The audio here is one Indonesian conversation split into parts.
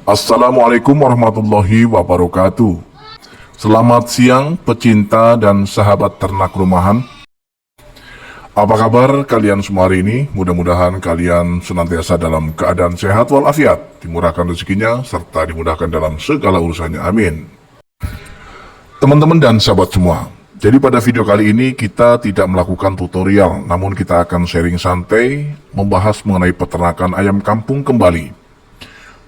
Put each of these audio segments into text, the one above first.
Assalamualaikum warahmatullahi wabarakatuh. Selamat siang pecinta dan sahabat ternak rumahan. Apa kabar kalian semua hari ini? Mudah-mudahan kalian senantiasa dalam keadaan sehat walafiat, dimurahkan rezekinya, serta dimudahkan dalam segala urusannya. Amin. Teman-teman dan sahabat semua, jadi pada video kali ini kita tidak melakukan tutorial, namun kita akan sharing santai membahas mengenai peternakan ayam kampung kembali.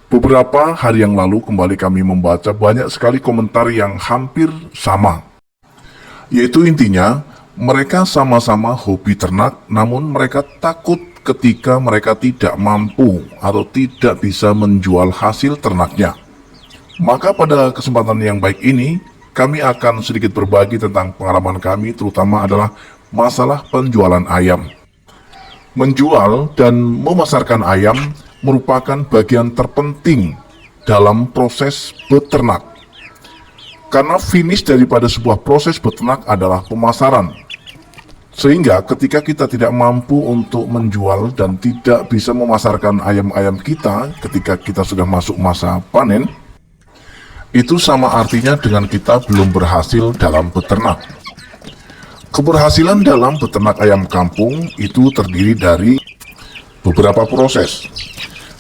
Beberapa hari yang lalu kembali kami membaca banyak sekali komentar yang hampir sama. Yaitu intinya, mereka sama-sama hobi ternak, namun mereka takut ketika mereka tidak mampu atau tidak bisa menjual hasil ternaknya. Maka pada kesempatan yang baik ini, kami akan sedikit berbagi tentang pengalaman kami, terutama adalah masalah penjualan ayam. Menjual dan memasarkan ayam merupakan bagian terpenting dalam proses beternak. Karena finish daripada sebuah proses beternak adalah pemasaran. Sehingga ketika kita tidak mampu untuk menjual dan tidak bisa memasarkan ayam-ayam kita ketika kita sudah masuk masa panen, itu sama artinya dengan kita belum berhasil dalam beternak. Keberhasilan dalam beternak ayam kampung itu terdiri dari beberapa proses.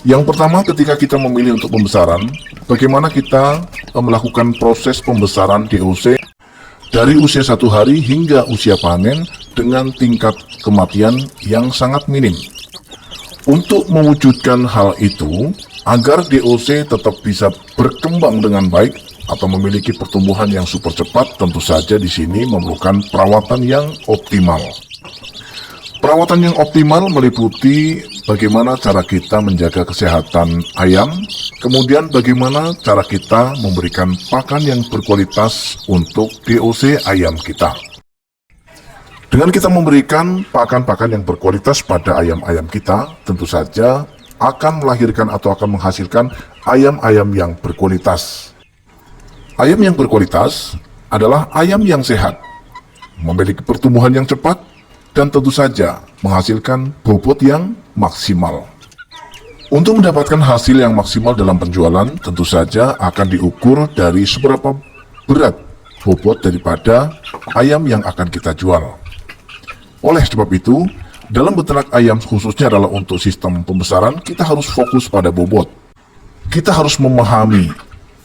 Yang pertama, ketika kita memilih untuk pembesaran, bagaimana kita melakukan proses pembesaran DOC dari usia 1 hari hingga usia panen dengan tingkat kematian yang sangat minim. Untuk mewujudkan hal itu, agar DOC tetap bisa berkembang dengan baik atau memiliki pertumbuhan yang super cepat, tentu saja di sini memerlukan perawatan yang optimal. Perawatan yang optimal meliputi bagaimana cara kita menjaga kesehatan ayam, kemudian bagaimana cara kita memberikan pakan yang berkualitas untuk DOC ayam kita. Dengan kita memberikan pakan-pakan yang berkualitas pada ayam-ayam kita, tentu saja akan melahirkan atau akan menghasilkan ayam-ayam yang berkualitas. Ayam yang berkualitas adalah ayam yang sehat, memiliki pertumbuhan yang cepat, dan tentu saja menghasilkan bobot yang maksimal. Untuk mendapatkan hasil yang maksimal dalam penjualan, tentu saja akan diukur dari seberapa berat bobot daripada ayam yang akan kita jual. Oleh sebab itu, dalam beternak ayam khususnya adalah untuk sistem pembesaran, kita harus fokus pada bobot. Kita harus memahami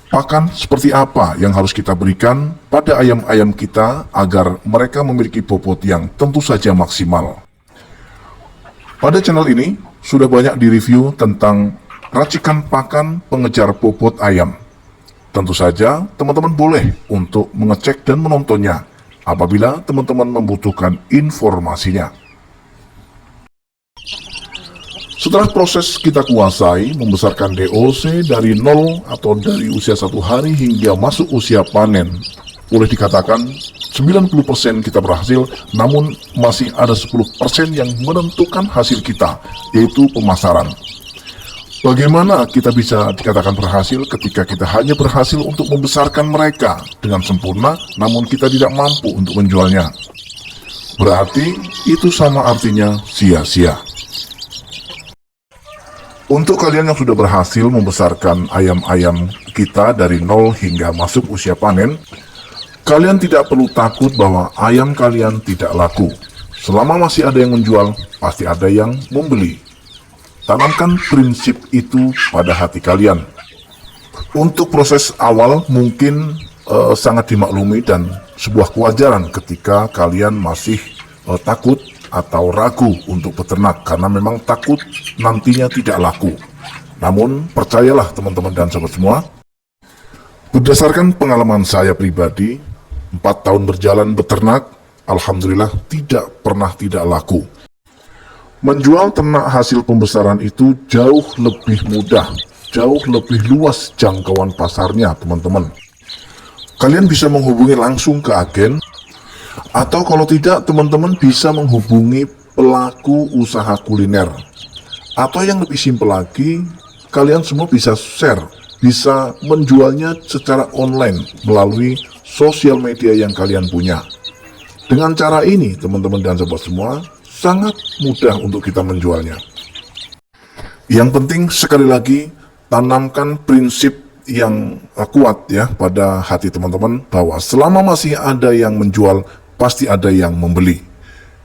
pakan seperti apa yang harus kita berikan pada ayam-ayam kita agar mereka memiliki bobot yang tentu saja maksimal. Pada channel ini sudah banyak direview tentang racikan pakan pengejar bobot ayam. Tentu saja teman-teman boleh untuk mengecek dan menontonnya apabila teman-teman membutuhkan informasinya. Setelah proses kita kuasai membesarkan DOC dari 0 atau dari usia 1 hari hingga masuk usia panen, boleh dikatakan 90% kita berhasil, namun masih ada 10% yang menentukan hasil kita, yaitu pemasaran. Bagaimana kita bisa dikatakan berhasil ketika kita hanya berhasil untuk membesarkan mereka dengan sempurna, namun kita tidak mampu untuk menjualnya? Berarti itu sama artinya sia-sia. Untuk kalian yang sudah berhasil membesarkan ayam-ayam kita dari 0 hingga masuk usia panen, kalian tidak perlu takut bahwa ayam kalian tidak laku. Selama masih ada yang menjual, pasti ada yang membeli. Tanamkan prinsip itu pada hati kalian. Untuk proses awal mungkin sangat dimaklumi dan sebuah kewajaran ketika kalian masih takut atau ragu untuk beternak karena memang takut nantinya tidak laku. Namun percayalah teman-teman dan sahabat semua, berdasarkan pengalaman saya pribadi, 4 tahun berjalan beternak, alhamdulillah tidak pernah tidak laku. Menjual ternak hasil pembesaran itu jauh lebih mudah, jauh lebih luas jangkauan pasarnya teman-teman. Kalian bisa menghubungi langsung ke agen, atau kalau tidak, teman-teman bisa menghubungi pelaku usaha kuliner. Atau yang lebih simpel lagi, kalian semua bisa share, bisa menjualnya secara online melalui sosial media yang kalian punya. Dengan cara ini, teman-teman dan sahabat semua, sangat mudah untuk kita menjualnya. Yang penting sekali lagi, tanamkan prinsip yang kuat ya pada hati teman-teman bahwa selama masih ada yang menjual, pasti ada yang membeli.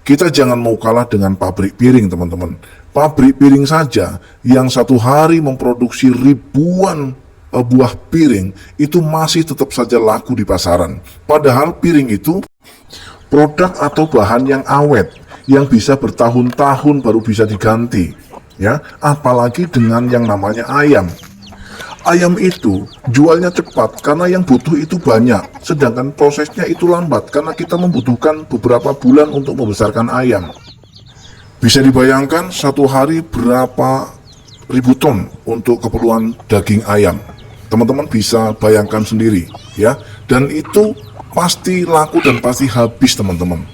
Kita jangan mau kalah dengan pabrik piring, teman-teman. Pabrik piring saja yang satu hari memproduksi ribuan buah piring itu masih tetap saja laku di pasaran. Padahal piring itu produk atau bahan yang awet, yang bisa bertahun-tahun baru bisa diganti, ya. Apalagi dengan yang namanya ayam. Ayam itu jualnya cepat karena yang butuh itu banyak, sedangkan prosesnya itu lambat karena kita membutuhkan beberapa bulan untuk membesarkan ayam. Bisa dibayangkan satu hari berapa ribu ton untuk keperluan daging ayam. Teman-teman bisa bayangkan sendiri, ya. Dan itu pasti laku dan pasti habis, teman-teman.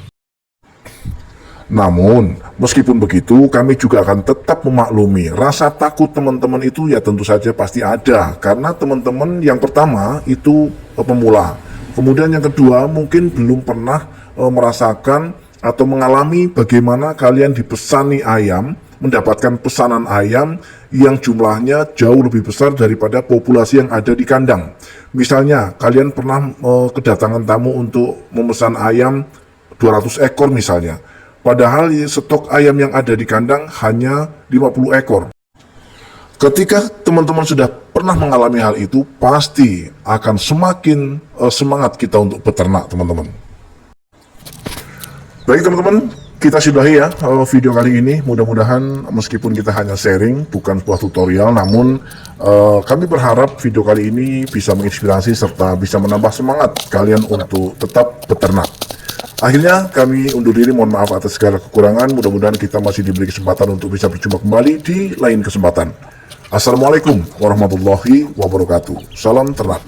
Namun, meskipun begitu, kami juga akan tetap memaklumi rasa takut teman-teman itu ya tentu saja pasti ada. Karena teman-teman yang pertama itu pemula. Kemudian yang kedua mungkin belum pernah merasakan atau mengalami bagaimana kalian dipesani ayam, mendapatkan pesanan ayam yang jumlahnya jauh lebih besar daripada populasi yang ada di kandang. Misalnya, kalian pernah kedatangan tamu untuk memesan ayam 200 ekor misalnya. Padahal stok ayam yang ada di kandang hanya 50 ekor. Ketika teman-teman sudah pernah mengalami hal itu, pasti akan semakin semangat kita untuk beternak, teman-teman. Baik teman-teman, kita sudahi ya video kali ini. Mudah-mudahan meskipun kita hanya sharing, bukan sebuah tutorial, namun kami berharap video kali ini bisa menginspirasi serta bisa menambah semangat kalian untuk tetap beternak. Akhirnya kami undur diri, mohon maaf atas segala kekurangan. Mudah-mudahan kita masih diberi kesempatan untuk bisa berjumpa kembali di lain kesempatan. Assalamualaikum warahmatullahi wabarakatuh. Salam ternak.